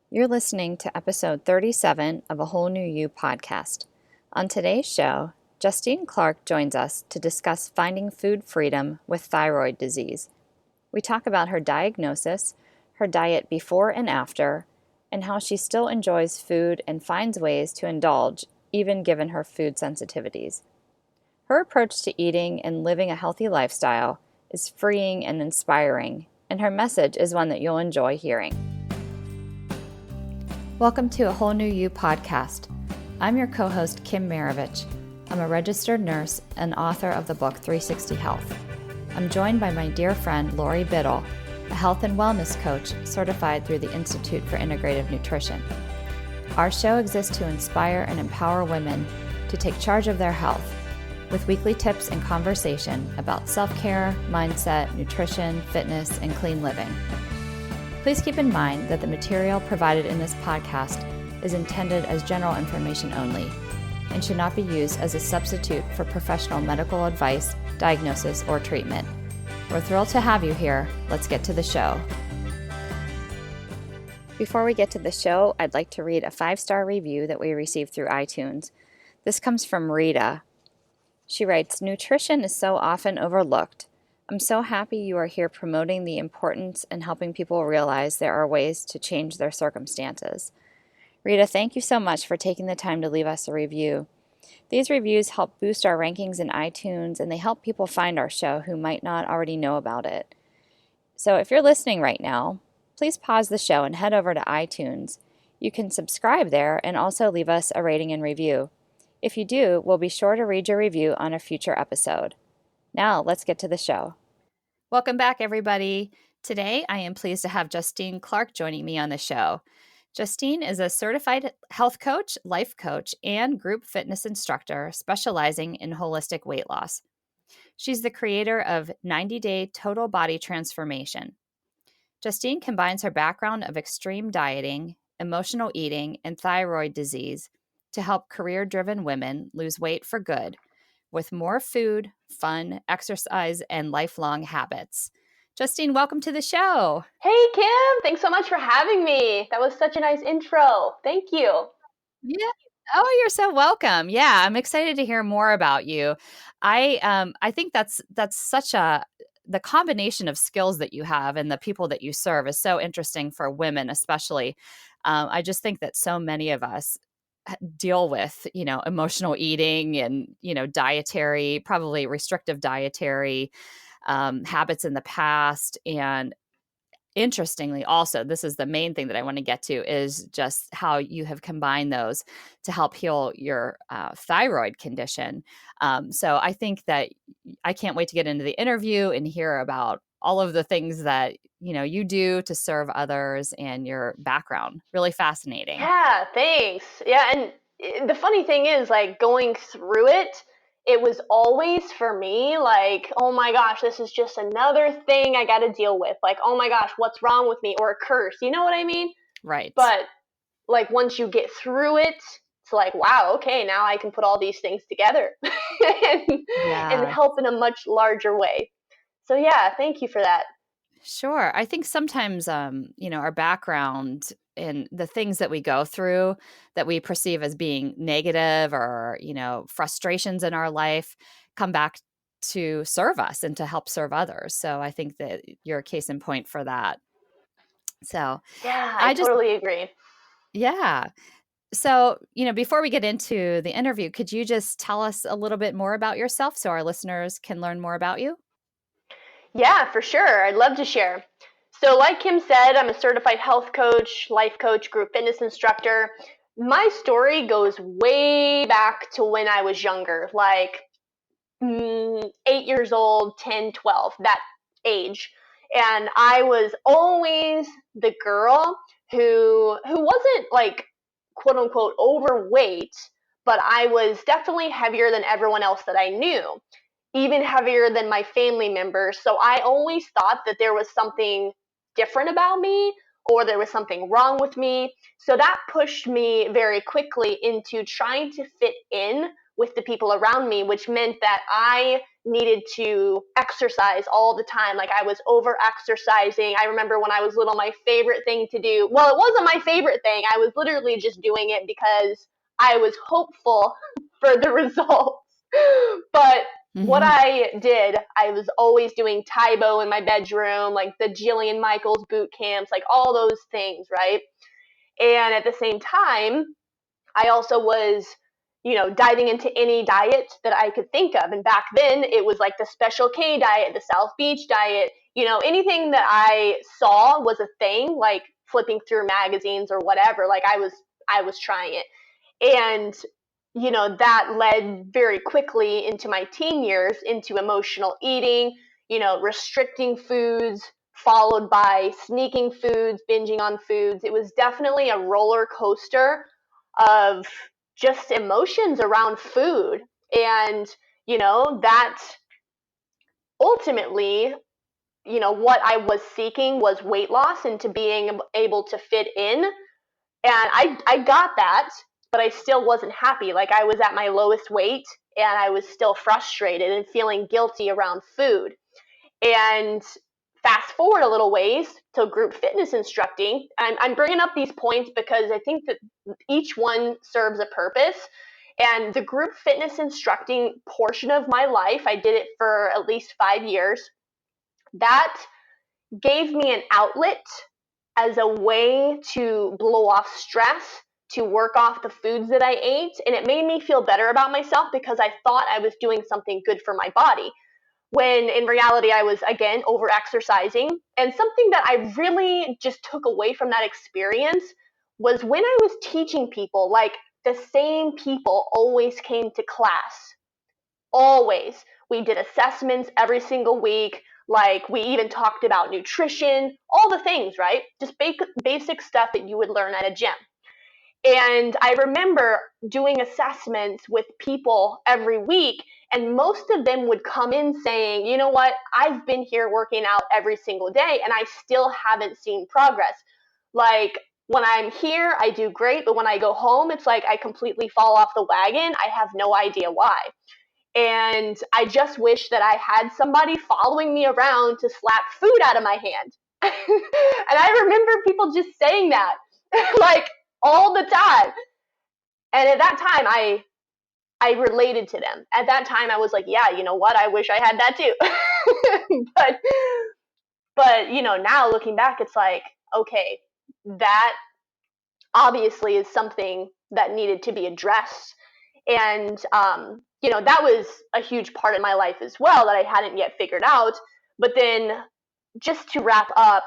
You're listening to episode 37 of A Whole New You podcast. On today's show, Justine Clark joins us to discuss finding food freedom with thyroid disease. We talk about her diagnosis, her diet before and after, and how she still enjoys food and finds ways to indulge, even given her food sensitivities. Her approach to eating and living a healthy lifestyle is freeing and inspiring, and her message is one that you'll enjoy hearing. Welcome to A Whole New You podcast. I'm your co-host, Kim Maravich. I'm a registered nurse and author of the book 360 Health. I'm joined by my dear friend, Lori Biddle, a health and wellness coach certified through the Institute for Integrative Nutrition. Our show exists to inspire and empower women to take charge of their health, with weekly tips and conversation about self-care, mindset, nutrition, fitness, and clean living. Please keep in mind that the material provided in this podcast is intended as general information only and should not be used as a substitute for professional medical advice, diagnosis, or treatment. We're thrilled to have you here. Let's get to the show. Before we get to the show, I'd like to read a 5-star review that we received through iTunes. This comes from Rita. She writes, "Nutrition is so often overlooked. I'm so happy you are here promoting the importance and helping people realize there are ways to change their circumstances." Rita, thank you so much for taking the time to leave us a review. These reviews help boost our rankings in iTunes, and they help people find our show who might not already know about it. So if you're listening right now, please pause the show and head over to iTunes. You can subscribe there and also leave us a rating and review. If you do, we'll be sure to read your review on a future episode. Now, let's get to the show. Welcome back, everybody. Today, I am pleased to have Justine Clark joining me on the show. Justine is a certified health coach, life coach, and group fitness instructor specializing in holistic weight loss. She's the creator of 90-Day Total Body Transformation. Justine combines her background of extreme dieting, emotional eating, and thyroid disease to help career-driven women lose weight for good with more food, fun, exercise, and lifelong habits. Justine, welcome to the show. Hey, Kim. Thanks so much for having me. That was such a nice intro. Thank you. Yeah. Oh, you're so welcome. Yeah, I'm excited to hear more about you. I think that's such the combination of skills that you have and the people that you serve is so interesting for women, especially. I just think that so many of us deal with, emotional eating and, dietary, probably restrictive dietary habits in the past. And interestingly, also, this is the main thing that I want to get to is just how you have combined those to help heal your thyroid condition. So I think that I can't wait to get into the interview and hear about all of the things that you do to serve others and your background. Really fascinating. Yeah, thanks. Yeah, and the funny thing is, like, going through it, it was always for me like, oh my gosh, this is just another thing I got to deal with. Like, oh my gosh, what's wrong with me? Or a curse. You know what I mean? Right. But like once you get through it, it's like, wow, okay, now I can put all these things together and, and Yeah. help in a much larger way. So yeah, thank you for that. Sure. I think sometimes, our background and the things that we go through that we perceive as being negative or, frustrations in our life come back to serve us and to help serve others. So I think that you're a case in point for that. So Yeah, I I just, totally agree. yeah. So, before we get into the interview, could you just tell us a little bit more about yourself so our listeners can learn more about you? Yeah, for sure. I'd love to share. So, like Kim said, I'm a certified health coach, life coach, group fitness instructor. My story goes way back to when I was younger, like 8 years old, 10, 12, that age. And I was always the girl who wasn't like quote unquote overweight, but I was definitely heavier than everyone else that I knew, even heavier than my family members. So I always thought that there was something different about me or there was something wrong with me. So that pushed me very quickly into trying to fit in with the people around me, which meant that I needed to exercise all the time. Like I was over exercising. I remember when I was little, my favorite thing to do, well, it wasn't my favorite thing. I was literally just doing it because I was hopeful for the results. But what Hmm. I did, I was always doing Taibo in my bedroom, like the Jillian Michaels boot camps, like all those things, right? And at the same time, I also was, diving into any diet that I could think of. And back then, it was like the Special K diet, the South Beach diet, anything that I saw was a thing, like flipping through magazines or whatever. Like I was trying it. And, that led very quickly into my teen years into emotional eating, restricting foods, followed by sneaking foods, binging on foods. It was definitely a roller coaster of just emotions around food. And, that ultimately, what I was seeking was weight loss and to being able to fit in. And I got that, but I still wasn't happy. Like I was at my lowest weight and I was still frustrated and feeling guilty around food. And fast forward a little ways to group fitness instructing. I'm bringing up these points because I think that each one serves a purpose. And the group fitness instructing portion of my life, I did it for at least 5 years. That gave me an outlet as a way to blow off stress, to work off the foods that I ate. And it made me feel better about myself because I thought I was doing something good for my body. When in reality, I was again over exercising. And something that I really just took away from that experience was when I was teaching people, like the same people always came to class. Always. We did assessments every single week. Like we even talked about nutrition, all the things, right? Just basic stuff that you would learn at a gym. And I remember doing assessments with people every week, and most of them would come in saying, you know what, I've been here working out every single day and I still haven't seen progress. Like when I'm here, I do great, but when I go home, it's like I completely fall off the wagon. I have no idea why. And I just wish that I had somebody following me around to slap food out of my hand. And I remember people just saying that like all the time. And at that time, I related to them. At that time, I was like, yeah, you know what? I wish I had that too. but now looking back, it's like, okay, that obviously is something that needed to be addressed. And, that was a huge part of my life as well that I hadn't yet figured out. But then just to wrap up,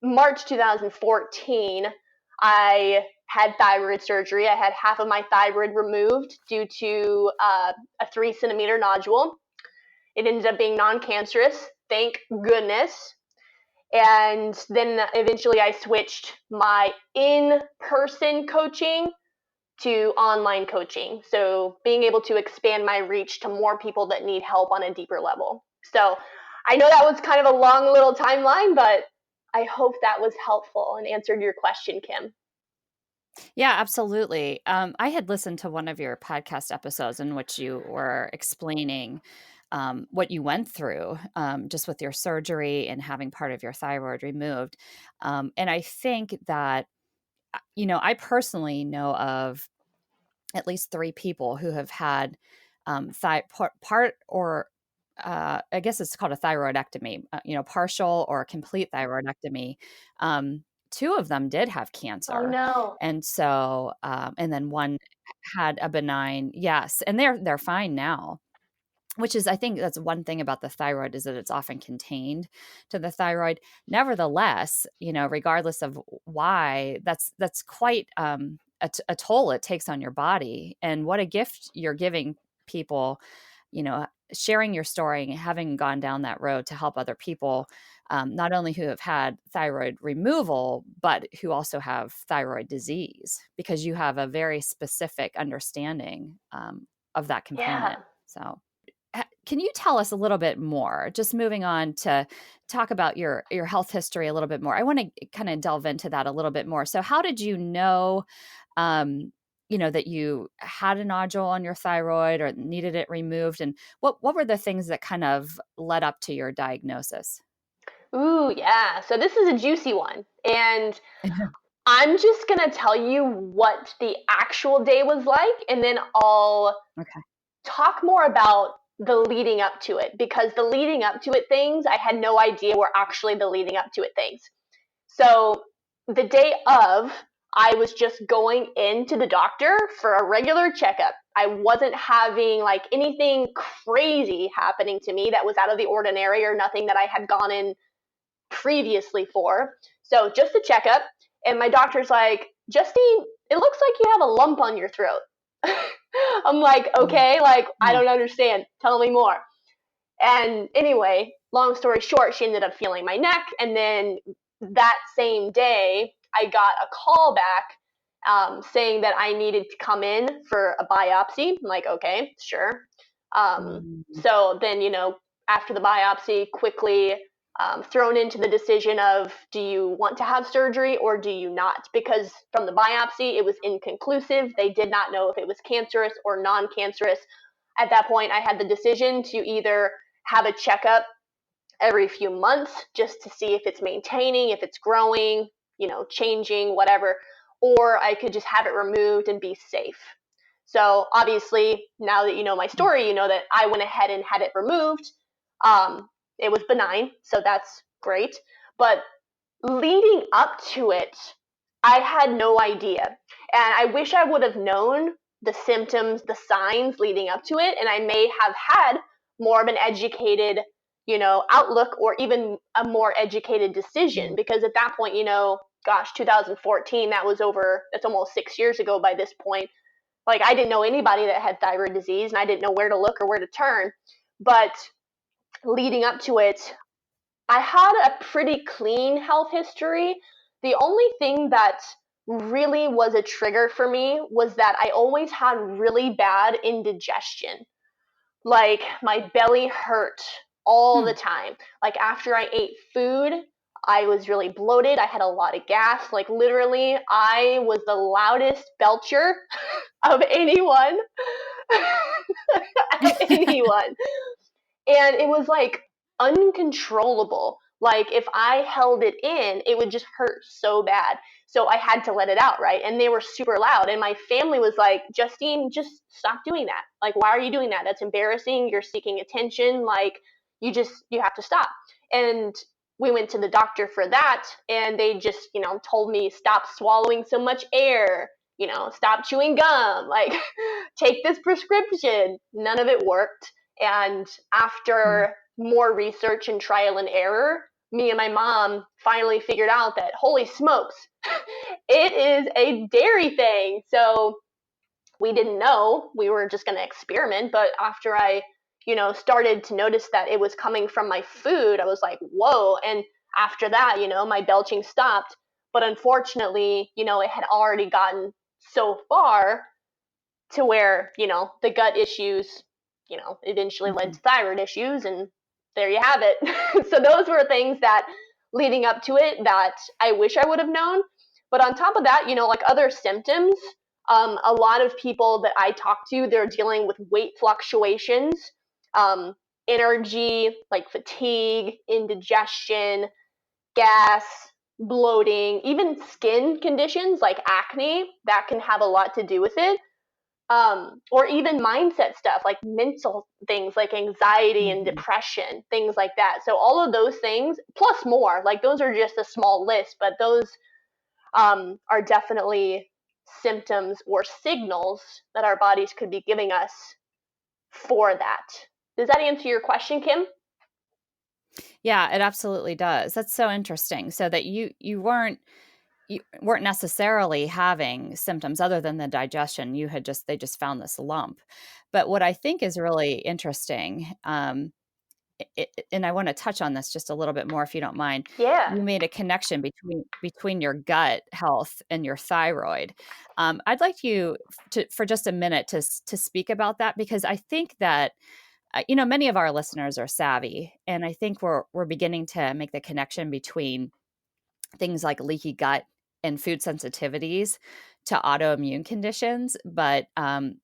March 2014, I had thyroid surgery. I had half of my thyroid removed due to a 3 centimeter nodule. It ended up being non-cancerous, thank goodness. And then eventually I switched my in-person coaching to online coaching. So being able to expand my reach to more people that need help on a deeper level. So I know that was kind of a long little timeline, but I hope that was helpful and answered your question, Kim. Yeah, absolutely. I had listened to one of your podcast episodes in which you were explaining what you went through just with your surgery and having part of your thyroid removed. And I think that, I personally know of at least three people who have had part or I guess it's called a thyroidectomy, partial or complete thyroidectomy. Two of them did have Oh cancer, no. and so and then one had a benign, yes, and they're fine now. Which is, I think that's one thing about the thyroid is that it's often contained to the thyroid. Nevertheless, regardless of why, that's quite a toll it takes on your body, and what a gift you're giving people, sharing your story and having gone down that road to help other people, not only who have had thyroid removal, but who also have thyroid disease, because you have a very specific understanding of that Yeah. component. So can you tell us a little bit more, just moving on to talk about your health history a little bit more? I want to kind of delve into that a little bit more. So how did you know, um, that you had a nodule on your thyroid or needed it removed? And what were the things that kind of led up to your diagnosis? Ooh, yeah. So this is a juicy one. And I'm just going to tell you what the actual day was like, and then I'll Okay. talk more about the leading up to it, because the leading up to it things I had no idea were actually the leading up to it things. So the day of, I was just going into the doctor for a regular checkup. I wasn't having like anything crazy happening to me that was out of the ordinary or nothing that I had gone in previously for. So just a checkup. And my doctor's like, Justine, it looks like you have a lump on your throat. I'm like, Mm. okay, like, I Mm. don't understand. Tell me more. And anyway, long story short, she ended up feeling my neck. And then that same day, I got a call back saying that I needed to come in for a biopsy. I'm like, okay, sure. Mm. So then, after the biopsy, quickly thrown into the decision of, do you want to have surgery or do you not? Because from the biopsy, it was inconclusive. They did not know if it was cancerous or non-cancerous. At that point, I had the decision to either have a checkup every few months just to see if it's maintaining, if it's growing, changing, whatever, or I could just have it removed and be safe. So obviously, now that you know my story, you know that I went ahead and had it removed. It was benign, so that's great. But leading up to it, I had no idea. And I wish I would have known the symptoms, the signs leading up to it, and I may have had more of an educated, outlook, or even a more educated decision, Mm. because at that point, gosh, 2014, that's almost 6 years ago by this point. Like, I didn't know anybody that had thyroid disease, and I didn't know where to look or where to turn. But leading up to it, I had a pretty clean health history. The only thing that really was a trigger for me was that I always had really bad indigestion. Like, my belly hurt all the Hmm. time. Like, after I ate food, I was really bloated. I had a lot of gas. Like, literally, I was the loudest belcher of anyone. Of anyone. And it was like uncontrollable. Like, if I held it in, it would just hurt so bad. So I had to let it out, right? And they were super loud. And my family was like, Justine, just stop doing that. Like, why are you doing that? That's embarrassing. You're seeking attention. Like, you have to stop. And we went to the doctor for that. And they just, told me, stop swallowing so much air, stop chewing gum, like, take this prescription. None of it worked. And Mm. after more research and trial and error, me and my mom finally figured out that, holy smokes, it is a dairy thing. So we didn't know. We were just going to experiment. But after I, started to notice that it was coming from my food, I was like, whoa. And after that, my belching stopped. But unfortunately, it had already gotten so far to where, the gut issues, eventually led Mhm. to thyroid issues, and there you have it. So those were things that leading up to it that I wish I would have known. But on top of that, like other symptoms, a lot of people that I talk to, they're dealing with weight fluctuations, um, energy, like fatigue, indigestion, gas, bloating, even skin conditions like acne, that can have a lot to do with it. Or even mindset stuff like mental things like anxiety and Mhm. depression, things like that. So all of those things plus more, like, those are just a small list, but those are definitely symptoms or signals that our bodies could be giving us for that. Does that answer your question, Kim? Yeah, it absolutely does. That's so interesting. So that you weren't necessarily having symptoms other than the digestion. They just found this lump. But what I think is really interesting, and I want to touch on this just a little bit more if you don't mind. Yeah. You made a connection between your gut health and your thyroid. I'd like you to for just a minute to speak about that, because I think that many of our listeners are savvy, and I think we're beginning to make the connection between things like leaky gut and food sensitivities to autoimmune conditions, but can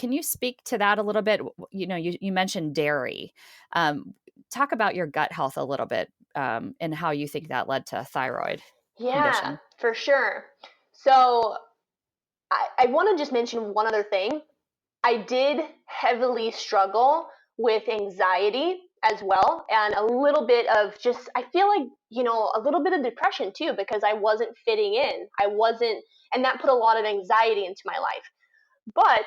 you speak to that a little bit? You mentioned dairy. Talk about your gut health a little bit, and how you think that led to a thyroid Yeah, condition. for sure. So I want to just mention one other thing. I did heavily struggle with anxiety as well, and a little bit of just, I feel like, a little bit of depression too, because I wasn't fitting in. And that put a lot of anxiety into my life. But,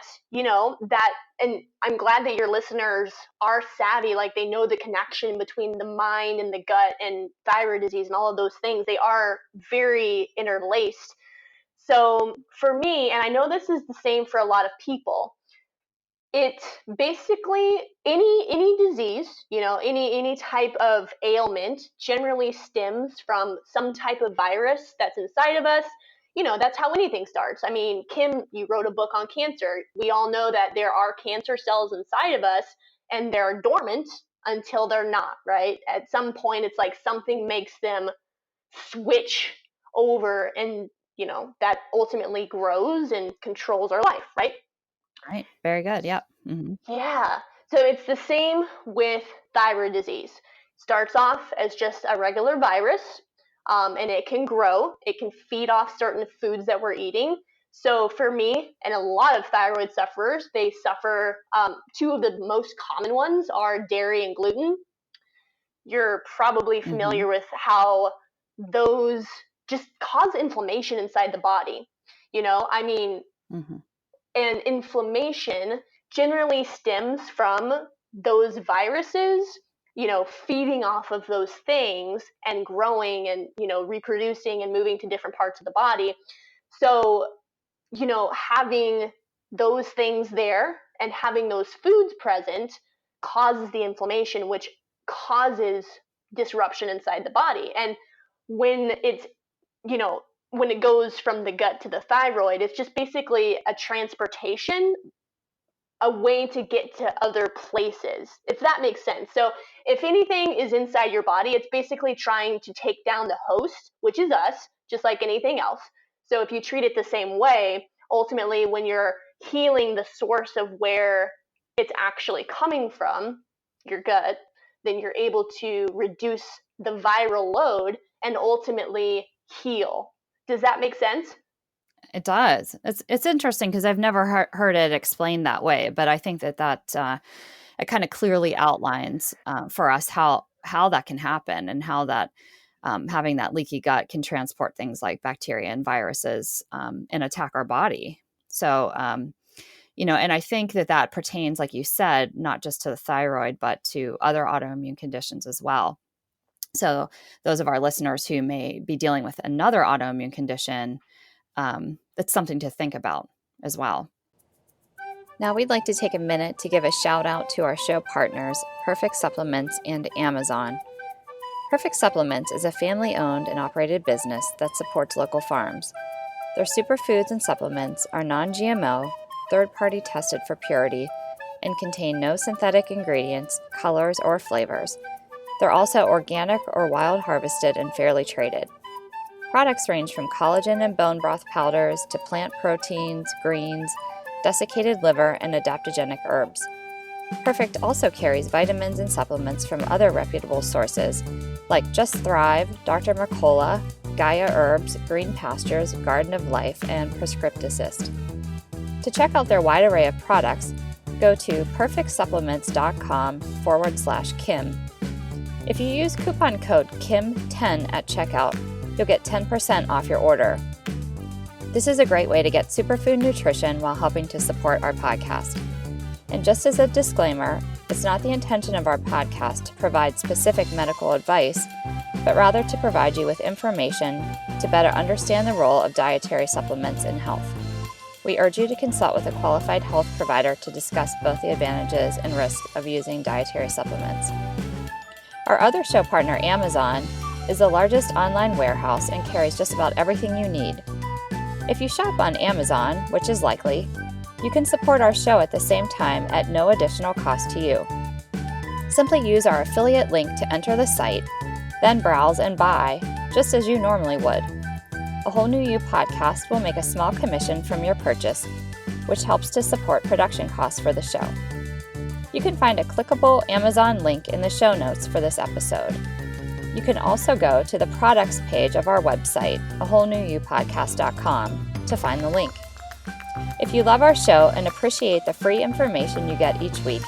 and I'm glad that your listeners are savvy, like they know the connection between the mind and the gut and thyroid disease and all of those things. They are very interlaced. So for me, and I know this is the same for a lot of people, it basically, any disease, any type of ailment generally stems from some type of virus that's inside of us. That's how anything starts. I mean, Kim, you wrote a book on cancer. We all know that there are cancer cells inside of us, and they're dormant until they're not, right? At some point, it's like something makes them switch over, and that ultimately grows and controls our life, right? Right. Very good. Yep. Yeah. So it's the same with thyroid disease. Starts off as just a regular virus, and it can grow. It can feed off certain foods that we're eating. So for me and a lot of thyroid sufferers, they suffer. Two of the most common ones are dairy and gluten. You're probably Mm-hmm. familiar with how those just cause inflammation inside the body. I mean, Mm-hmm. and inflammation generally stems from those viruses, feeding off of those things and growing and, reproducing and moving to different parts of the body. So, having those things there and having those foods present causes the inflammation, which causes disruption inside the body. And when it's, you know, when it goes from the gut to the thyroid, it's just basically a transportation, a way to get to other places, if that makes sense. So if anything is inside your body, it's basically trying to take down the host, which is us, just like anything else. So if you treat it the same way, ultimately, when you're healing the source of where it's actually coming from, your gut, then you're able to reduce the viral load and ultimately heal. Does that make sense? It does. It's interesting because I've never heard it explained that way, but I think that it kind of clearly outlines for us how that can happen, and how that having that leaky gut can transport things like bacteria and viruses, and attack our body. So, and I think that pertains, like you said, not just to the thyroid, but to other autoimmune conditions as well. So those of our listeners who may be dealing with another autoimmune condition, that's something to think about as well. Now, we'd like to take a minute to give a shout out to our show partners, Perfect Supplements and Amazon. Perfect Supplements is a family owned and operated business that supports local farms. Their superfoods and supplements are non GMO, third party tested for purity, and contain no synthetic ingredients, colors, or flavors. They're also organic or wild harvested and fairly traded. Products range from collagen and bone broth powders to plant proteins, greens, desiccated liver, and adaptogenic herbs. Perfect also carries vitamins and supplements from other reputable sources like Just Thrive, Dr. Mercola, Gaia Herbs, Green Pastures, Garden of Life, and Prescript Assist. To check out their wide array of products, go to perfectsupplements.com/Kim. If you use coupon code KIM10 at checkout, you'll get 10% off your order. This is a great way to get superfood nutrition while helping to support our podcast. And just as a disclaimer, it's not the intention of our podcast to provide specific medical advice, but rather to provide you with information to better understand the role of dietary supplements in health. We urge you to consult with a qualified health provider to discuss both the advantages and risks of using dietary supplements. Our other show partner, Amazon, is the largest online warehouse and carries just about everything you need. If you shop on Amazon, which is likely, you can support our show at the same time at no additional cost to you. Simply use our affiliate link to enter the site, then browse and buy, just as you normally would. A Whole New You podcast will make a small commission from your purchase, which helps to support production costs for the show. You can find a clickable Amazon link in the show notes for this episode. You can also go to the products page of our website, awholenewyouPodcast.com, to find the link. If you love our show and appreciate the free information you get each week,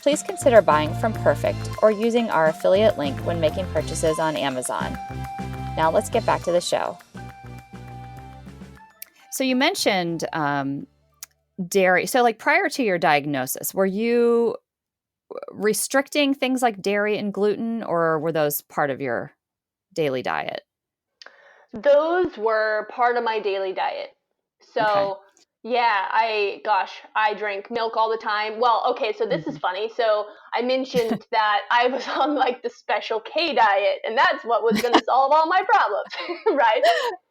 please consider buying from Perfect or using our affiliate link when making purchases on Amazon. Now let's get back to the show. So you mentioned dairy. So like prior to your diagnosis, were you restricting things like dairy and gluten, or were those part of your daily diet? Those were part of my daily diet. Okay. So, yeah, I drink milk all the time. Well, okay, so this is Mhm. funny. So, I mentioned that I was on like the Special K diet, and that's what was going to solve all my problems, right?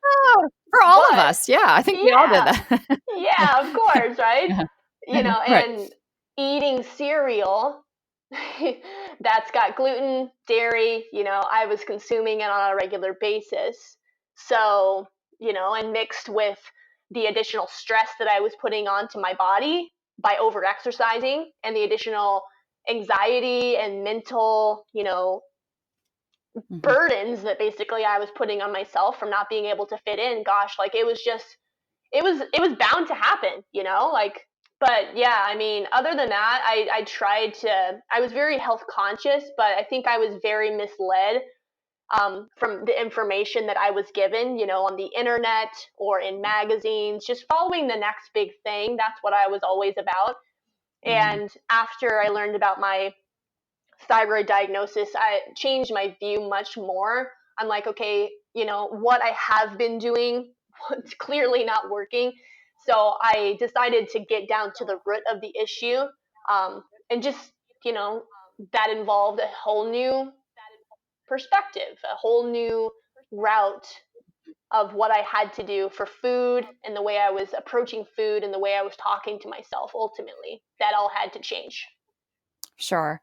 Oh, for all of But, us. Yeah, I think we all did yeah, that. yeah, of course, right? Yeah. Right. And eating cereal that's got gluten, dairy, I was consuming it on a regular basis. So, and mixed with the additional stress that I was putting onto my body by over exercising and the additional anxiety and mental, Mhm. burdens that basically I was putting on myself from not being able to fit in. Gosh, like it was bound to happen, like. But yeah, I mean, other than that, I was very health conscious, but I think I was very misled from the information that I was given, on the internet or in magazines, just following the next big thing. That's what I was always about. Mhm. And after I learned about my thyroid diagnosis, I changed my view much more. I'm like, okay, what I have been doing, it's clearly not working. So I decided to get down to the root of the issue. And just, you know, that involved a whole new perspective, a whole new route of what I had to do for food and the way I was approaching food and the way I was talking to myself ultimately. That all had to change. Sure.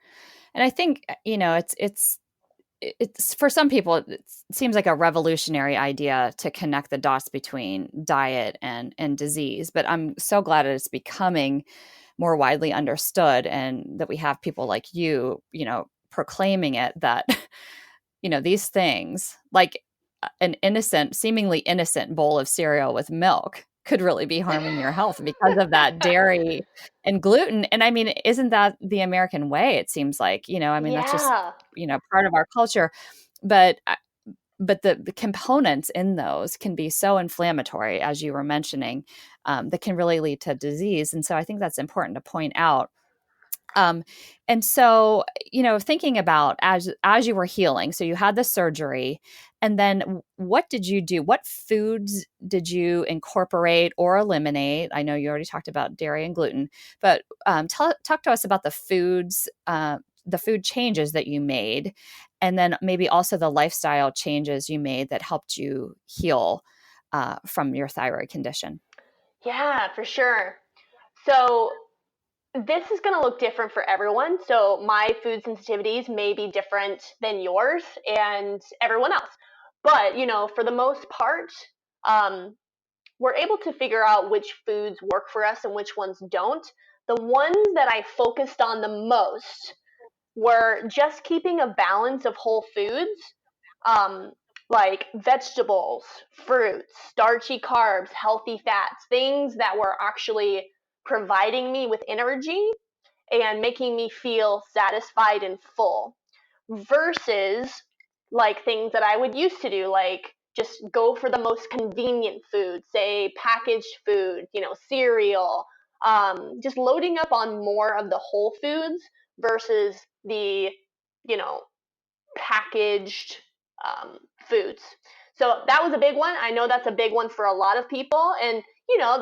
And I think, it's for some people, it seems like a revolutionary idea to connect the dots between diet and disease. But I'm so glad that it's becoming more widely understood, and that we have people like you, proclaiming it, that, these things like an innocent, seemingly innocent bowl of cereal with milk could really be harming your health because of that dairy and gluten. And I mean, isn't that the American way? It seems like, I mean, that's just, Yeah. part of our culture. But the components in those can be so inflammatory, as you were mentioning, that can really lead to disease. And so I think that's important to point out. Um, and so, thinking about as you were healing, so you had the surgery, and then what did you do? What foods did you incorporate or eliminate? I know you already talked about dairy and gluten, but talk to us about the food changes that you made, and then maybe also the lifestyle changes you made that helped you heal from your thyroid condition. Yeah, for sure. So this is going to look different for everyone. So my food sensitivities may be different than yours and everyone else. But, for the most part, um, we're able to figure out which foods work for us and which ones don't. The ones that I focused on the most were just keeping a balance of whole foods, um, like vegetables, fruits, starchy carbs, healthy fats, things that were actually providing me with energy and making me feel satisfied and full versus like things that I would used to do, like just go for the most convenient food, say packaged food, cereal, just loading up on more of the whole foods versus the, you know, packaged foods. So that was a big one. I know that's a big one for a lot of people. And,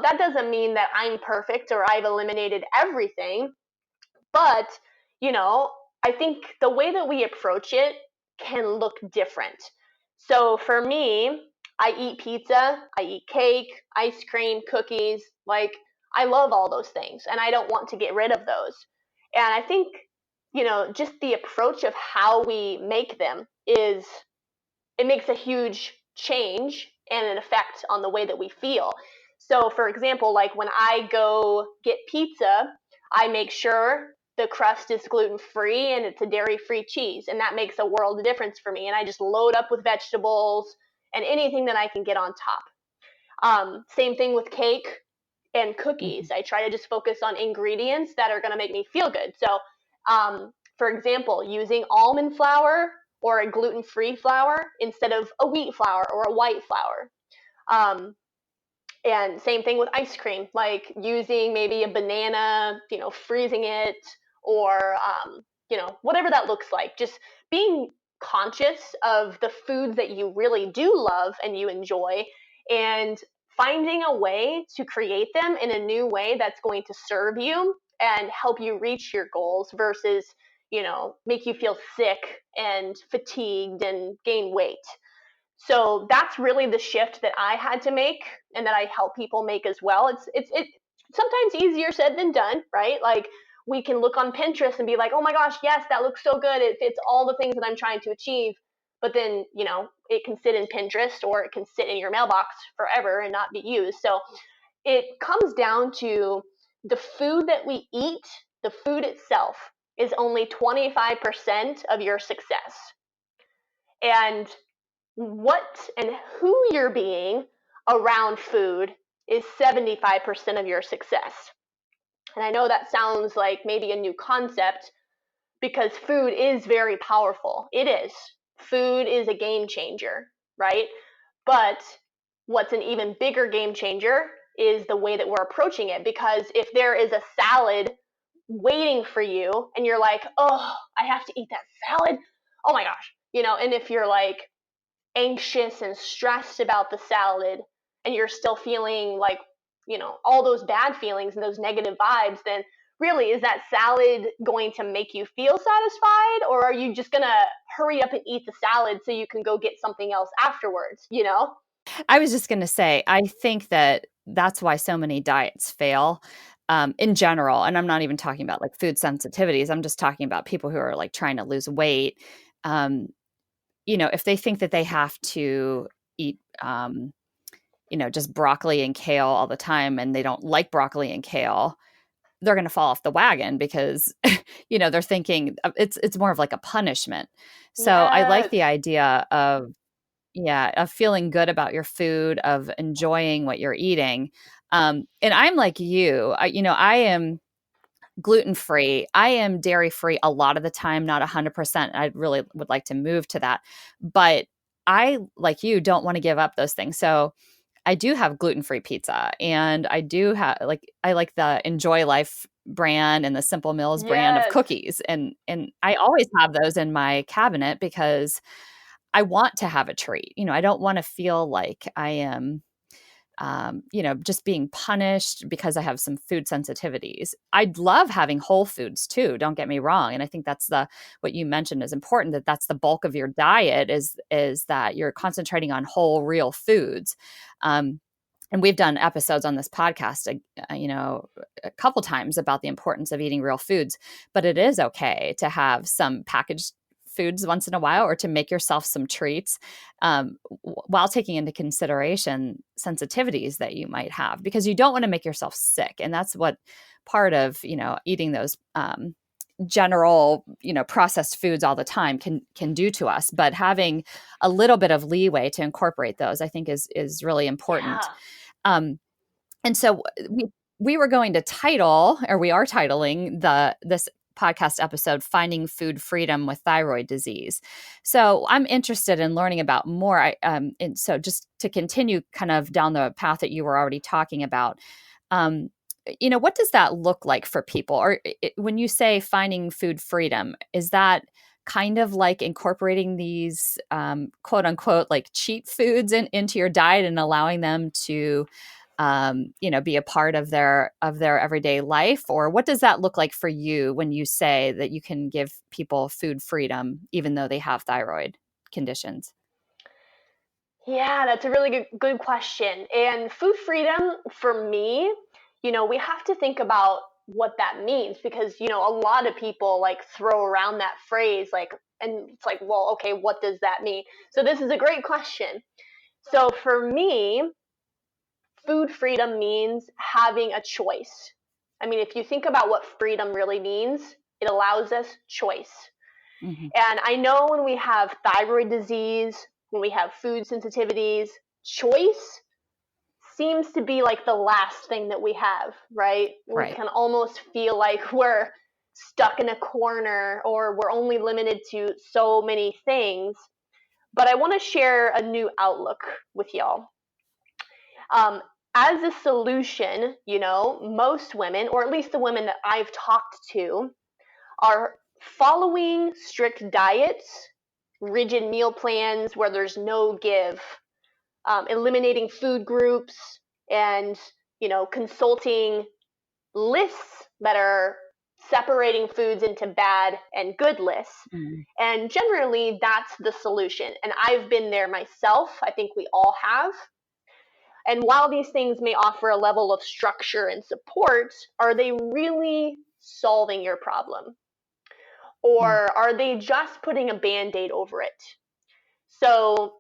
that doesn't mean that I'm perfect or I've eliminated everything. But, you know, I think the way that we approach it can look different. So for me, I eat pizza, I eat cake, ice cream, cookies. Like, I love all those things and I don't want to get rid of those. And I think, just the approach of how we make them it makes a huge change and an effect on the way that we feel. So, for example, like when I go get pizza, I make sure the crust is gluten-free and it's a dairy-free cheese, and that makes a world of difference for me. And I just load up with vegetables and anything that I can get on top. Same thing with cake and Mhm. cookies. I try to just focus on ingredients that are going to make me feel good. So, for example, using almond flour or a gluten-free flour instead of a wheat flour or a white flour. Um, and same thing with ice cream, like using maybe a banana, freezing it, or whatever that looks like. Just being conscious of the foods that you really do love and you enjoy, and finding a way to create them in a new way that's going to serve you and help you reach your goals versus, make you feel sick and fatigued and gain weight. So that's really the shift that I had to make and that I help people make as well. It's sometimes easier said than done, right? Like we can look on Pinterest and be like, "Oh my gosh, yes, that looks so good. It fits all the things that I'm trying to achieve." But then, it can sit in Pinterest or it can sit in your mailbox forever and not be used. So it comes down to the food that we eat, the food itself is only 25% of your success. And what and who you're being around food is 75% of your success. And I know that sounds like maybe a new concept because food is very powerful. It is. Food is a game changer, right? But what's an even bigger game changer is the way that we're approaching it. Because if there is a salad waiting for you and you're like, oh, I have to eat that salad. Oh my gosh. And if you're like, anxious and stressed about the salad and you're still feeling like, all those bad feelings and those negative vibes, then really is that salad going to make you feel satisfied, or are you just going to hurry up and eat the salad so you can go get something else afterwards? I was just going to say, I think that that's why so many diets fail in general. And I'm not even talking about like food sensitivities. I'm just talking about people who are like trying to lose weight. Um, if they think that they have to eat, just broccoli and kale all the time and they don't like broccoli and kale, they're going to fall off the wagon because, they're thinking it's more of like a punishment. So I like Yes. the idea of, yeah, of feeling good about your food, of enjoying what you're eating. And I'm like you, I am gluten free. I am dairy free a lot of the time, not 100%. I really would like to move to that. But I, like you, don't want to give up those things. So I do have gluten free pizza, and I do have I like the Enjoy Life brand and the Simple Mills brand of Yes. cookies. And I always have those in my cabinet because I want to have a treat. I don't want to feel like I am, just being punished because I have some food sensitivities. I'd love having whole foods too. Don't get me wrong. And I think that's what you mentioned is important, that that's the bulk of your diet is that you're concentrating on whole, real foods. And we've done episodes on this podcast, a couple times about the importance of eating real foods, but it is okay to have some packaged foods once in a while, or to make yourself some treats, while taking into consideration sensitivities that you might have, because you don't want to make yourself sick. And that's what part of, eating those, general, processed foods all the time can do to us. But having a little bit of leeway to incorporate those, I think is really important. Yeah. Um, and so we were going to title, or we are titling this podcast episode, Finding Food Freedom with Thyroid Disease. So I'm interested in learning about more. And so just to continue kind of down the path that you were already talking about, um, what does that look like for people? Or when you say finding food freedom, is that kind of like incorporating these, quote unquote, like cheat foods into your diet and allowing them to, be a part of their everyday life? Or what does that look like for you when you say that you can give people food freedom even though they have thyroid conditions? Yeah, that's a really good question. And food freedom for me, we have to think about what that means because, a lot of people like throw around that phrase like, and it's like, well, okay, what does that mean? So this is a great question. So for me, food freedom means having a choice. I mean, if you think about what freedom really means, it allows us choice. Mm-hmm. And I know when we have thyroid disease, when we have food sensitivities, choice seems to be like the last thing that we have, right? We Right. can almost feel like we're stuck in a corner or we're only limited to so many things. But I want to share a new outlook with y'all. Um, as a solution, most women, or at least the women that I've talked to, are following strict diets, rigid meal plans where there's no give, eliminating food groups, and consulting lists that are separating foods into bad and good lists. Mm-hmm. And generally, that's the solution. And I've been there myself. I think we all have. And while these things may offer a level of structure and support, are they really solving your problem? Or are they just putting a band aid over it? So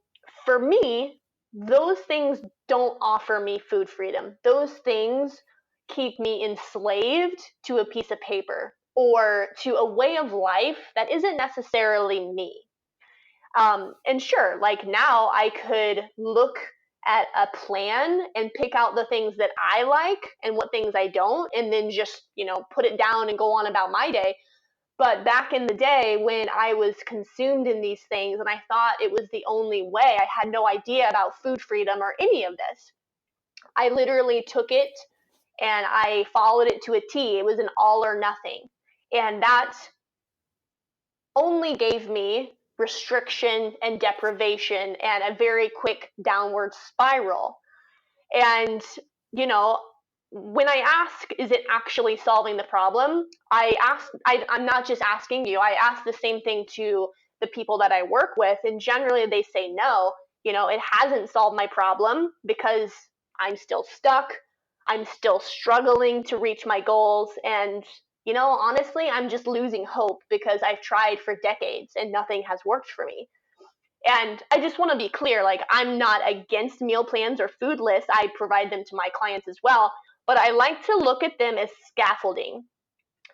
for me, those things don't offer me food freedom. Those things keep me enslaved to a piece of paper or to a way of life that isn't necessarily me. And sure, like now I could look at a plan and pick out the things that I like and what things I don't, and then just, put it down and go on about my day. But back in the day when I was consumed in these things and I thought it was the only way, I had no idea about food freedom or any of this. I literally took it and I followed it to a T. It was an all or nothing. And that only gave me restriction and deprivation and a very quick downward spiral. And, you know, when I ask, is it actually solving the problem? I'm not just asking you, I ask the same thing to the people that I work with, and generally they say no. It hasn't solved my problem because I'm still stuck. I'm still struggling to reach my goals. And, honestly, I'm just losing hope because I've tried for decades and nothing has worked for me. And I just want to be clear, like, I'm not against meal plans or food lists. I provide them to my clients as well. But I like to look at them as scaffolding.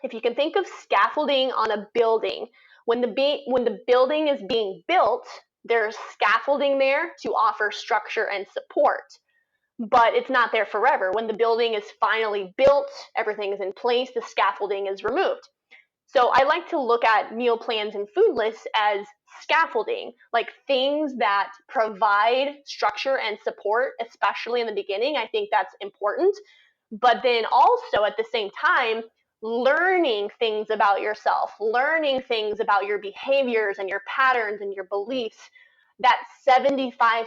If you can think of scaffolding on a building, when the building is being built, there's scaffolding there to offer structure and support. But it's not there forever. When the building is finally built, everything is in place, the scaffolding is removed. So I like to look at meal plans and food lists as scaffolding, like things that provide structure and support, especially in the beginning. I think that's important. But then also at the same time, learning things about yourself, learning things about your behaviors and your patterns and your beliefs, that 75%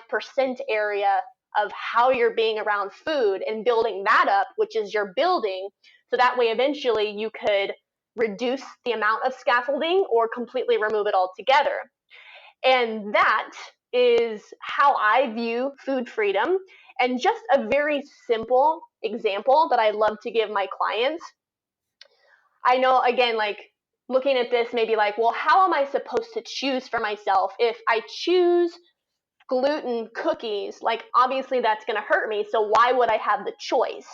area of how you're being around food and building that up, which is your building. So that way, eventually, you could reduce the amount of scaffolding or completely remove it altogether. And that is how I view food freedom. And just a very simple example that I love to give my clients. I know, again, like looking at this, maybe like, well, how am I supposed to choose for myself? If I choose gluten cookies, like obviously that's going to hurt me. So why would I have the choice?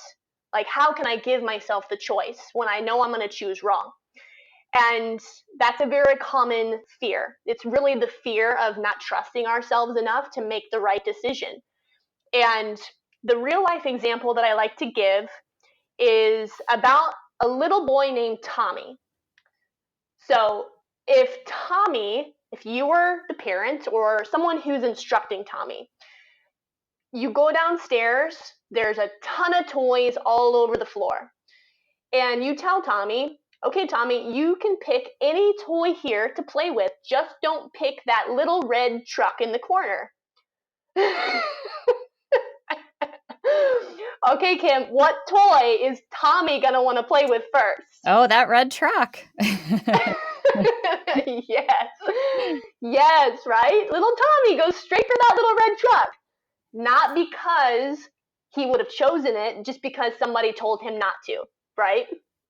Like, how can I give myself the choice when I know I'm going to choose wrong? And that's a very common fear. It's really the fear of not trusting ourselves enough to make the right decision. And the real life example that I like to give is about a little boy named Tommy. So if you were the parent or someone who's instructing Tommy, you go downstairs, there's a ton of toys all over the floor. And you tell Tommy, okay, Tommy, you can pick any toy here to play with. Just don't pick that little red truck in the corner. Okay, Kim, what toy is Tommy going to want to play with first? Oh, that red truck. Yes. Yes, right? Little Tommy goes straight for that little red truck. Not because he would have chosen it, just because somebody told him not to, right?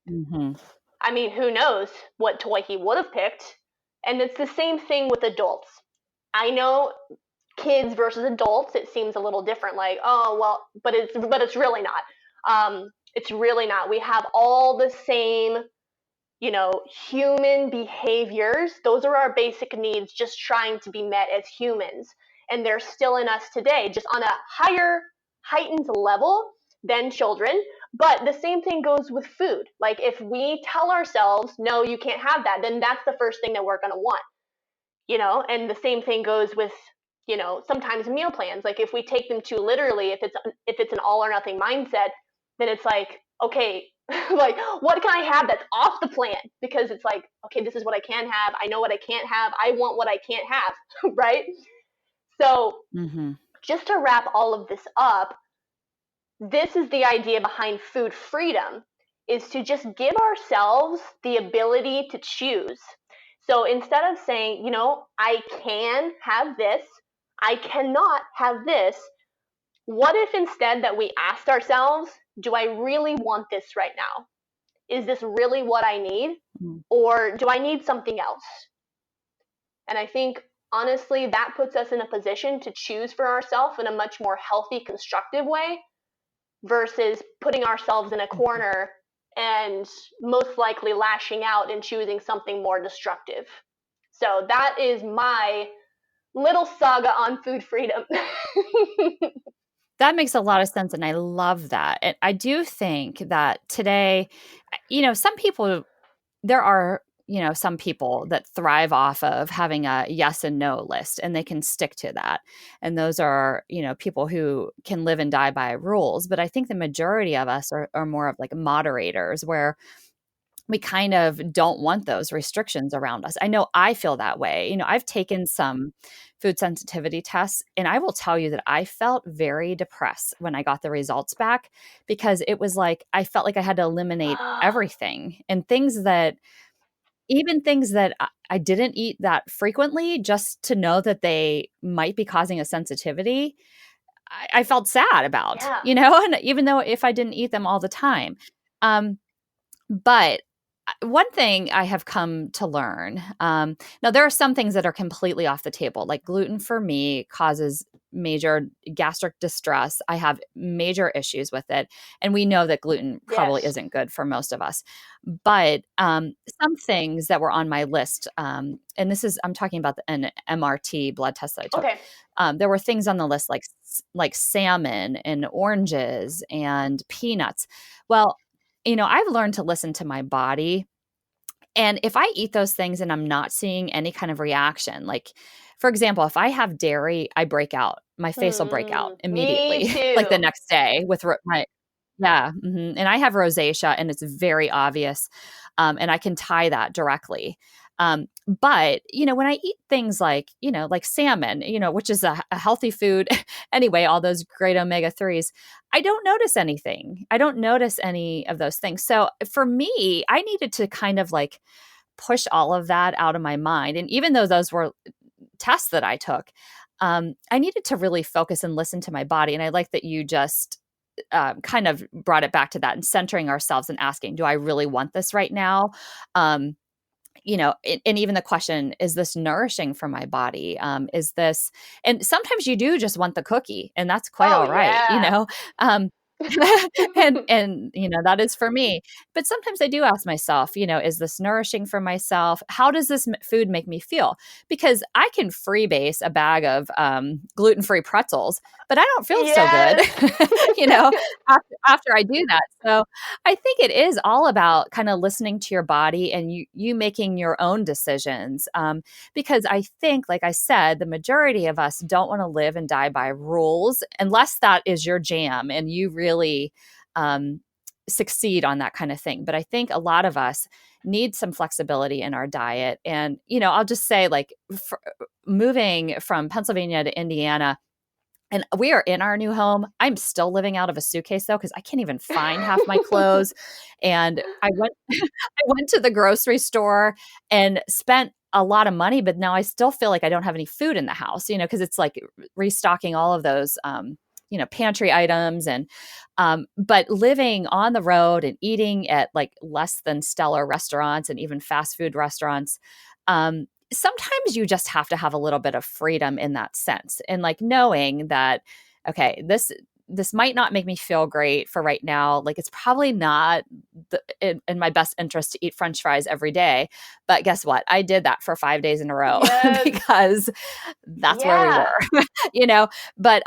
Mm-hmm. I mean, who knows what toy he would have picked? And it's the same thing with adults. I know kids versus adults, it seems a little different. Like, oh well, but it's really not. It's really not. We have all the same, human behaviors. Those are our basic needs, just trying to be met as humans, and they're still in us today, just on a higher, heightened level than children. But the same thing goes with food. Like, if we tell ourselves, no, you can't have that, then that's the first thing that we're going to want. And the same thing goes with, sometimes meal plans. Like, if we take them too literally, if it's an all or nothing mindset, then it's like, okay, like, what can I have that's off the plan? Because it's like, okay, this is what I can have, I know what I can't have, I want what I can't have. Right? So Mm-hmm. just to wrap all of this up, this is the idea behind food freedom, is to just give ourselves the ability to choose. So instead of saying, I can have this, I cannot have this, what if instead that we asked ourselves, do I really want this right now? Is this really what I need? Mm-hmm. Or do I need something else? And I think, honestly, that puts us in a position to choose for ourselves in a much more healthy, constructive way, versus putting ourselves in a corner and most likely lashing out and choosing something more destructive. So that is my little saga on food freedom. That makes a lot of sense, and I love that. And I do think that today, some people, there are, some people that thrive off of having a yes and no list, and they can stick to that. And those are, people who can live and die by rules. But I think the majority of us are more of like moderators, where we kind of don't want those restrictions around us. I know I feel that way. I've taken some food sensitivity tests, and I will tell you that I felt very depressed when I got the results back, because it was like I felt like I had to eliminate everything, and things that I didn't eat that frequently, just to know that they might be causing a sensitivity. I felt sad about, Yeah. and even though if I didn't eat them all the time. But one thing I have come to learn, now there are some things that are completely off the table. Like gluten for me causes major gastric distress. I have major issues with it. And we know that gluten probably Yes. isn't good for most of us. But some things that were on my list, and I'm talking about an MRT blood test that I took. Okay. There were things on the list like salmon and oranges and peanuts. Well, I've learned to listen to my body. And if I eat those things and I'm not seeing any kind of reaction, like, for example, if I have dairy, I break out. My face will break out Me immediately, like the too. next day with my, yeah. And I have rosacea, and it's very obvious. And I can tie that directly. But, when I eat things like salmon, which is a healthy food anyway, all those great omega-3s, I don't notice anything. I don't notice any of those things. So for me, I needed to kind of like push all of that out of my mind. And even though those were tests that I took, I needed to really focus and listen to my body. And I like that you just kind of brought it back to that, and centering ourselves and asking, do I really want this right now? And even the question, is this nourishing for my body? Is this, and sometimes you do just want the cookie, and that's quite Oh all right, yeah. um, and that is for me. But sometimes I do ask myself, is this nourishing for myself? How does this food make me feel? Because I can freebase a bag of gluten-free pretzels, but I don't feel so good, Yes. you know, after I do that. So I think it is all about kind of listening to your body, and you making your own decisions. Because I think, like I said, the majority of us don't want to live and die by rules, unless that is your jam and you really succeed on that kind of thing. But I think a lot of us need some flexibility in our diet. And, I'll just say, like, moving from Pennsylvania to Indiana, and we are in our new home. I'm still living out of a suitcase, though, because I can't even find half my clothes. And I went I went to the grocery store and spent a lot of money, but now I still feel like I don't have any food in the house, because it's like restocking all of those pantry items. And but living on the road and eating at like less than stellar restaurants and even fast food restaurants, sometimes you just have to have a little bit of freedom in that sense, and like knowing that, okay, this might not make me feel great for right now. Like it's probably not in my best interest to eat French fries every day. But guess what? I did that for 5 days in a row Yes. because that's where we Yeah. were, you know. But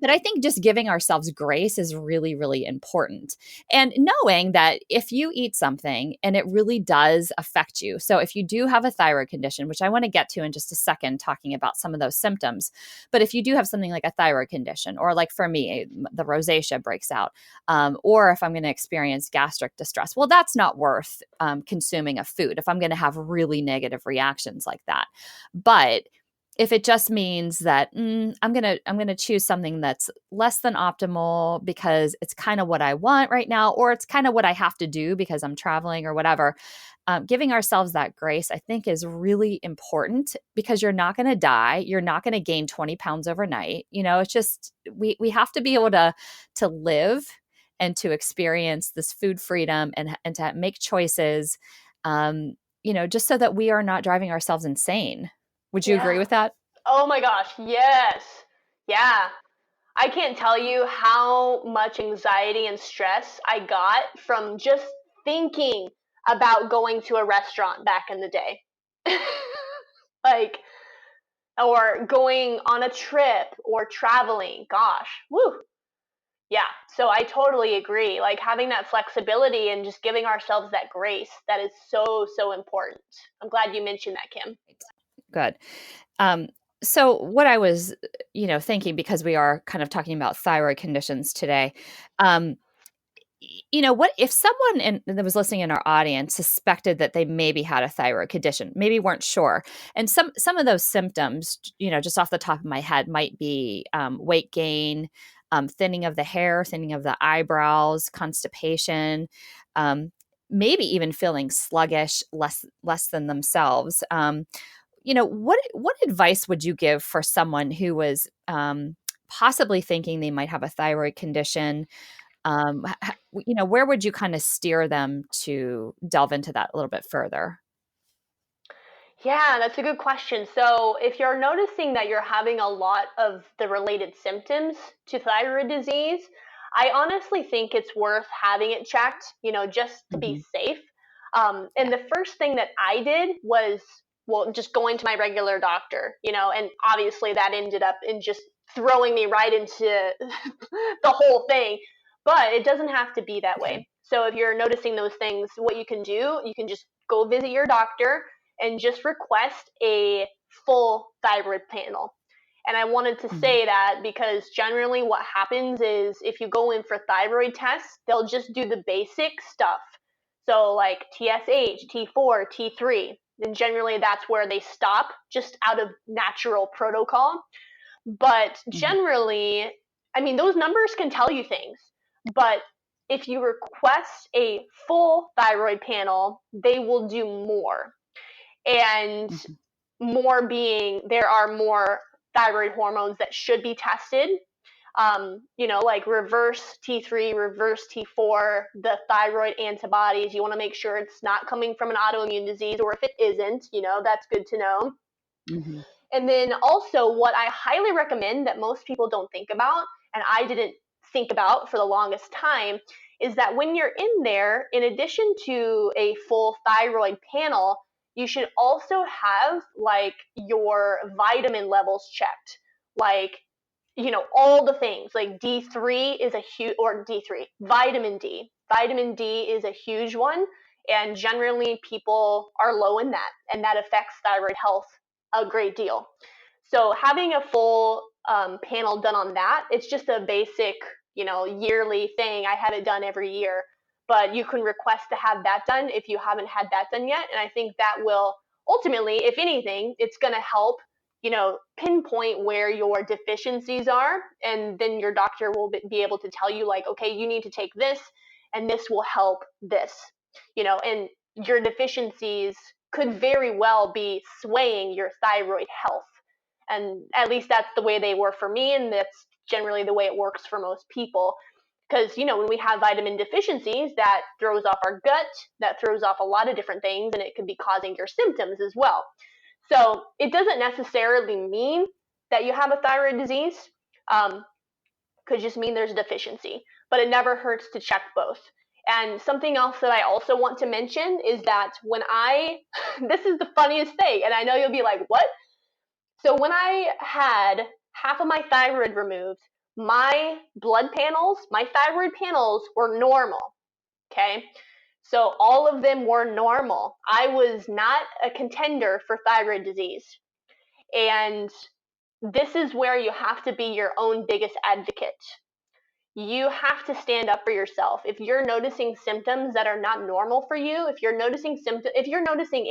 I think just giving ourselves grace is really, really important. And knowing that if you eat something and it really does affect you. So if you do have a thyroid condition, which I want to get to in just a second, talking about some of those symptoms, but if you do have something like a thyroid condition, or like for me, the rosacea breaks out, or if I'm going to experience gastric distress, well, that's not worth consuming a food if I'm going to have really negative reactions like that. But if it just means that I'm gonna choose something that's less than optimal because it's kind of what I want right now, or it's kind of what I have to do because I'm traveling or whatever, giving ourselves that grace, I think, is really important because you're not going to die, you're not going to gain 20 pounds overnight. It's just we have to be able to live and to experience this food freedom and to make choices, just so that we are not driving ourselves insane. Would you agree Yeah. with that? Oh my gosh, yes. Yeah. I can't tell you how much anxiety and stress I got from just thinking about going to a restaurant back in the day. Like, or going on a trip or traveling. Gosh, woo. Yeah, so I totally agree. Like having that flexibility and just giving ourselves that grace, that is so, so important. I'm glad you mentioned that, Kim. Good. Um, so what I was, thinking, because we are kind of talking about thyroid conditions today, um, what if someone that was listening in our audience suspected that they maybe had a thyroid condition, maybe weren't sure, and some of those symptoms, just off the top of my head, might be weight gain, thinning of the hair, thinning of the eyebrows, constipation, um, maybe even feeling sluggish, less than themselves. What advice would you give for someone who was possibly thinking they might have a thyroid condition? Where would you kind of steer them to delve into that a little bit further? Yeah, that's a good question. So, if you're noticing that you're having a lot of the related symptoms to thyroid disease, I honestly think it's worth having it checked, just to be Hmm. safe. And Yeah. the first thing that I did was, well, just going to my regular doctor, and obviously that ended up in just throwing me right into the whole thing. But it doesn't have to be that Okay. way. So, if you're noticing those things, what you can do, you can just go visit your doctor and just request a full thyroid panel. And I wanted to Hmm. say that because generally what happens is if you go in for thyroid tests, they'll just do the basic stuff. So like TSH, T4, T3. And generally that's where they stop just out of natural protocol. But Hmm. generally, I mean, those numbers can tell you things. But if you request a full thyroid panel, they will do more, and Hmm. more being there are more thyroid hormones that should be tested. Like reverse T3, reverse T4, the thyroid antibodies. You want to make sure it's not coming from an autoimmune disease, or if it isn't, that's good to know. Hmm. And then also, what I highly recommend that most people don't think about, and I didn't think about for the longest time, is that when you're in there, in addition to a full thyroid panel, you should also have like your vitamin levels checked. Like, all the things like D3 is a huge, or D3, vitamin D. Vitamin D is a huge one. And generally, people are low in that, and that affects thyroid health a great deal. So having a full panel done on that, it's just a basic, yearly thing. I have it done every year, but you can request to have that done if you haven't had that done yet. And I think that will ultimately, if anything, it's going to help, pinpoint where your deficiencies are. And then your doctor will be able to tell you like, okay, you need to take this and this will help this, and your deficiencies could very well be swaying your thyroid health. And at least that's the way they were for me, and that's generally the way it works for most people. Because, when we have vitamin deficiencies, that throws off our gut, that throws off a lot of different things, and it could be causing your symptoms as well. So it doesn't necessarily mean that you have a thyroid disease. Could just mean there's a deficiency, but it never hurts to check both. And something else that I also want to mention is that when this is the funniest thing, and I know you'll be like, what? So when I had half of my thyroid removed, my my thyroid panels were normal. Okay. So all of them were normal. I was not a contender for thyroid disease. And this is where you have to be your own biggest advocate. You have to stand up for yourself. If you're noticing symptoms that are not normal for you, if you're noticing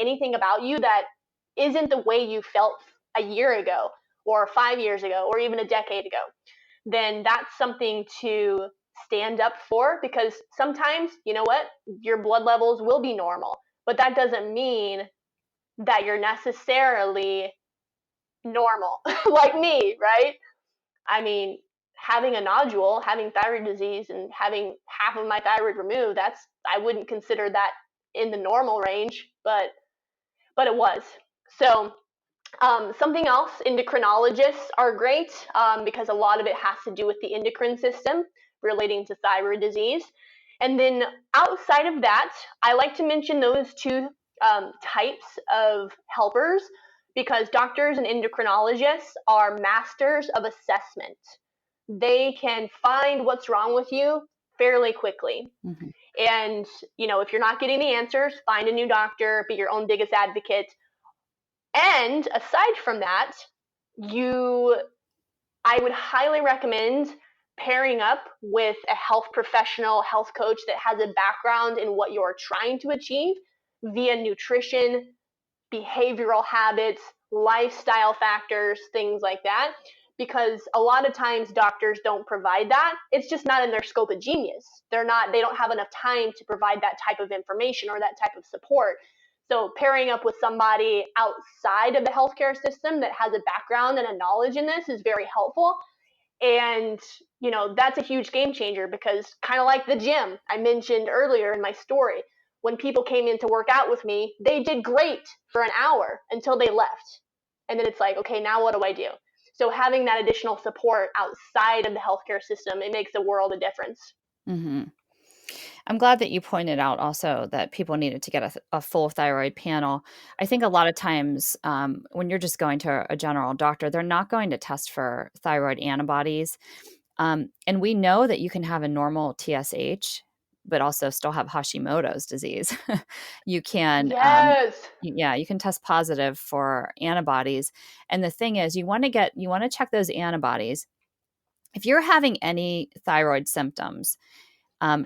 anything about you that isn't the way you felt a year ago or 5 years ago or even a decade ago, then that's something to stand up for, because sometimes, you know what, your blood levels will be normal, but that doesn't mean that you're necessarily normal like me, right? I mean, having a nodule, having thyroid disease, and having half of my thyroid removed, I wouldn't consider that in the normal range, but it was. So something else, endocrinologists are great, because a lot of it has to do with the endocrine system relating to thyroid disease. And then outside of that, I like to mention those two types of helpers, because doctors and endocrinologists are masters of assessment. They can find what's wrong with you fairly quickly. Mm-hmm. And, if you're not getting the answers, find a new doctor, be your own biggest advocate. And aside from that, I would highly recommend pairing up with a health professional, health coach that has a background in what you're trying to achieve via nutrition, behavioral habits, lifestyle factors, things like that. Because a lot of times doctors don't provide that. It's just not in their scope of genius. They don't have enough time to provide that type of information or that type of support. So pairing up with somebody outside of the healthcare system that has a background and a knowledge in this is very helpful. And, that's a huge game changer, because kind of like the gym I mentioned earlier in my story, when people came in to work out with me, they did great for an hour until they left. And then it's like, okay, now what do I do? So having that additional support outside of the healthcare system, it makes a world of difference. Mm-hmm. I'm glad that you pointed out also that people needed to get a full thyroid panel. I think a lot of times when you're just going to a general doctor, they're not going to test for thyroid antibodies. And we know that you can have a normal TSH, but also still have Hashimoto's disease. You can, Yes. yeah, you can test positive for antibodies. And the thing is, you want to check those antibodies. If you're having any thyroid symptoms,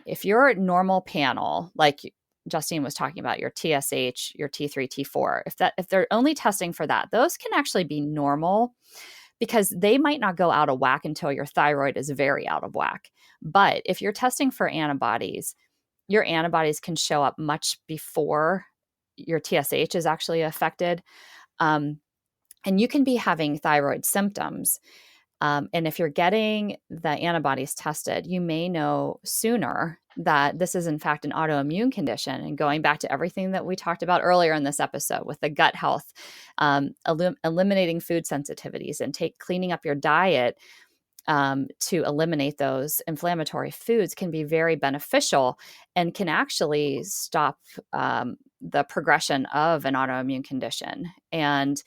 if your normal panel, like Justine was talking about, your TSH, your T3, T4, if they're only testing for that, those can actually be normal, because they might not go out of whack until your thyroid is very out of whack. But if you're testing for antibodies, your antibodies can show up much before your TSH is actually affected. And you can be having thyroid symptoms. And if you're getting the antibodies tested, you may know sooner that this is in fact an autoimmune condition. And going back to everything that we talked about earlier in this episode with the gut health, eliminating food sensitivities and cleaning up your diet to eliminate those inflammatory foods can be very beneficial and can actually stop the progression of an autoimmune condition, and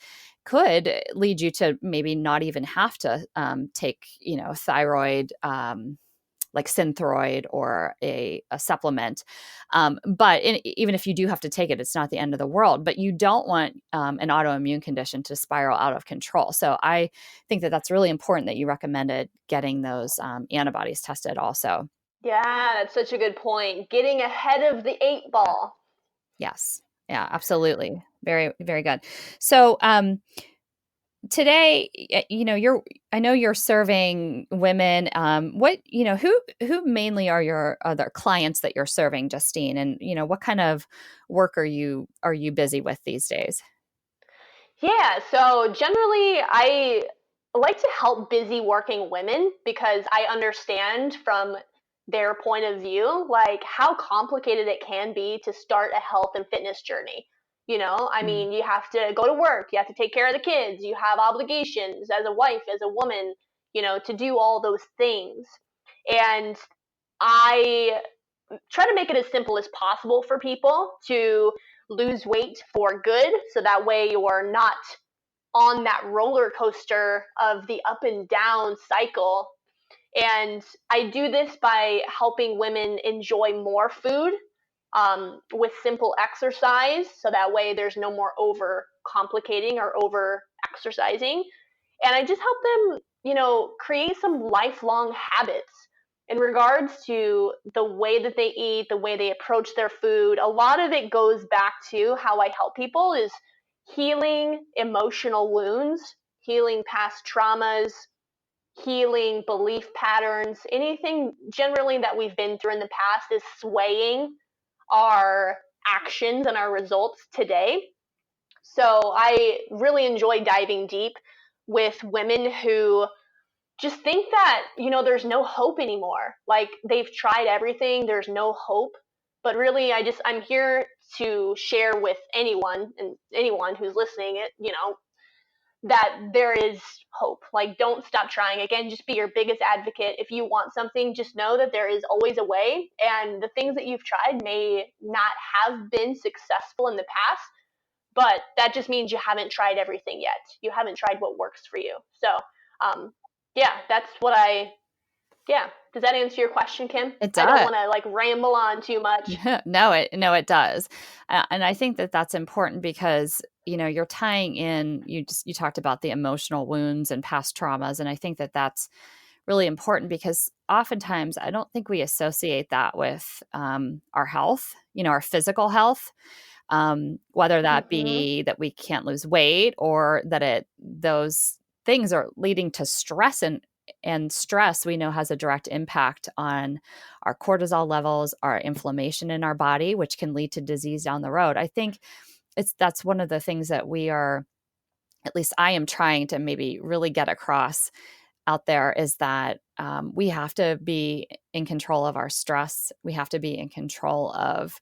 could lead you to maybe not even have to take, thyroid, like Synthroid or a supplement. But even if you do have to take it, it's not the end of the world. But you don't want an autoimmune condition to spiral out of control. So I think that that's really important that you recommended getting those antibodies tested also. Yeah, that's such a good point. Getting ahead of the 8 ball. Yes. Yeah, absolutely. Very, very good. So, today, I know you're serving women. Who mainly are your other clients that you're serving, Justine? And, what kind of work are you busy with these days? Yeah, so generally I like to help busy working women, because I understand from their point of view, like how complicated it can be to start a health and fitness journey. I mean, you have to go to work, you have to take care of the kids, you have obligations as a wife, as a woman, to do all those things. And I try to make it as simple as possible for people to lose weight for good, so that way you're not on that roller coaster of the up and down cycle. And I do this by helping women enjoy more food with simple exercise, so that way there's no more over complicating or over exercising. And I just help them, create some lifelong habits in regards to the way that they eat, the way they approach their food. A lot of it goes back to how I help people is healing emotional wounds, healing past traumas, healing belief patterns. Anything generally that we've been through in the past is swaying our actions and our results today. So I really enjoy diving deep with women who just think that, there's no hope anymore. Like, they've tried everything, there's no hope. But really, I'm here to share with anyone, and anyone who's listening, that there is hope. Like, don't stop trying. Again, just be your biggest advocate. If you want something, just know that there is always a way. And the things that you've tried may not have been successful in the past, but that just means you haven't tried everything yet. You haven't tried what works for you. So, yeah, that's what yeah. Does that answer your question, Kim? It I don't does. want to like ramble on too much. No, it does. And I think that that's important because, you're tying in, you talked about the emotional wounds and past traumas. And I think that that's really important because oftentimes I don't think we associate that with our health, our physical health, whether that Mm-hmm. be that we can't lose weight or that those things are leading to stress, and stress we know has a direct impact on our cortisol levels, our inflammation in our body, which can lead to disease down the road. I think that's one of the things that we are, at least I am trying to maybe really get across out there, is that we have to be in control of our stress. We have to be in control of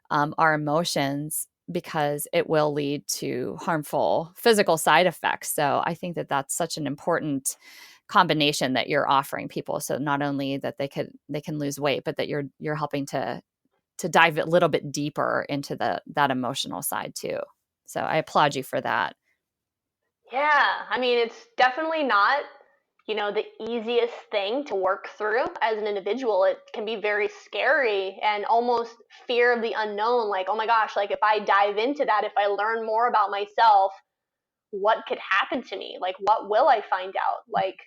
our emotions, because it will lead to harmful physical side effects. So I think that that's such an important combination that you're offering people. So not only that they can lose weight, but that you're helping to dive a little bit deeper into that emotional side too. So I applaud you for that. Yeah, I mean, it's definitely not, the easiest thing to work through as an individual. It can be very scary and almost fear of the unknown. Like, oh my gosh, like if I dive into that, if I learn more about myself, what could happen to me? Like, what will I find out? Like,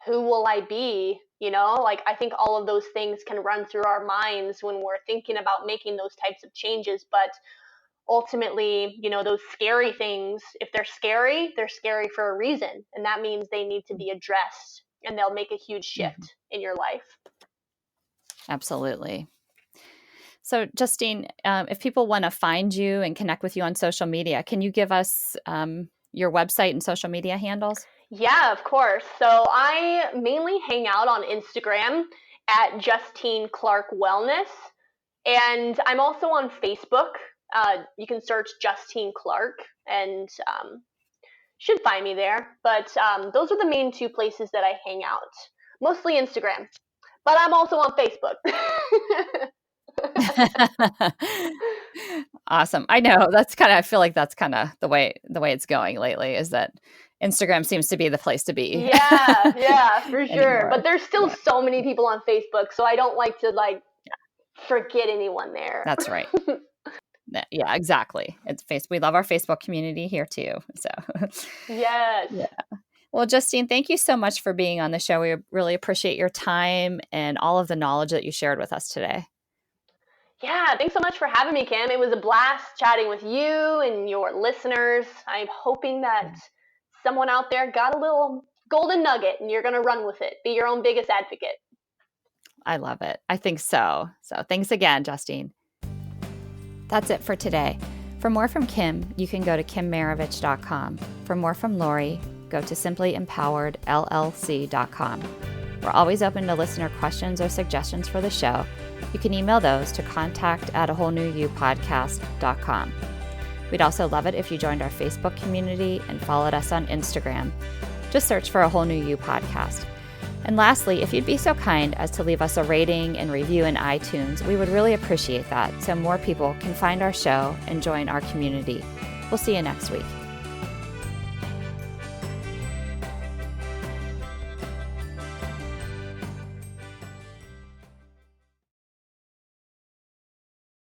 who will I be? Like, I think all of those things can run through our minds when we're thinking about making those types of changes. But ultimately, those scary things, if they're scary for a reason. And that means they need to be addressed, and they'll make a huge Mhm. shift in your life. Absolutely. So, Justine, if people want to find you and connect with you on social media, can you give us your website and social media handles? Yeah, of course. So I mainly hang out on Instagram at Justine Clark Wellness. And I'm also on Facebook. You can search Justine Clark and should find me there. But those are the main two places that I hang out. Mostly Instagram. But I'm also on Facebook. Awesome. I know I feel like that's kind of the way it's going lately, is that Instagram seems to be the place to be Yeah, for sure. anymore. But there's still Yeah, so many people on Facebook, so I don't like to forget anyone there. that's right. Yeah, exactly. It's we love our Facebook community here too. So, Yes. yeah. Well, Justine, thank you so much for being on the show. We really appreciate your time and all of the knowledge that you shared with us today. Yeah, thanks so much for having me, Kim. It was a blast chatting with you and your listeners. I'm hoping that someone out there got a little golden nugget and you're going to run with it. Be your own biggest advocate. I love it. I think so. So thanks again, Justine. That's it for today. For more from Kim, you can go to kimmaravich.com. For more from Lori, go to simplyempoweredllc.com. We're always open to listener questions or suggestions for the show. You can email those to contact@awholenewyouPodcast.com. We'd also love it if you joined our Facebook community and followed us on Instagram. Just search for A Whole New You podcast. And lastly, if you'd be so kind as to leave us a rating and review in iTunes, we would really appreciate that so more people can find our show and join our community. We'll see you next week.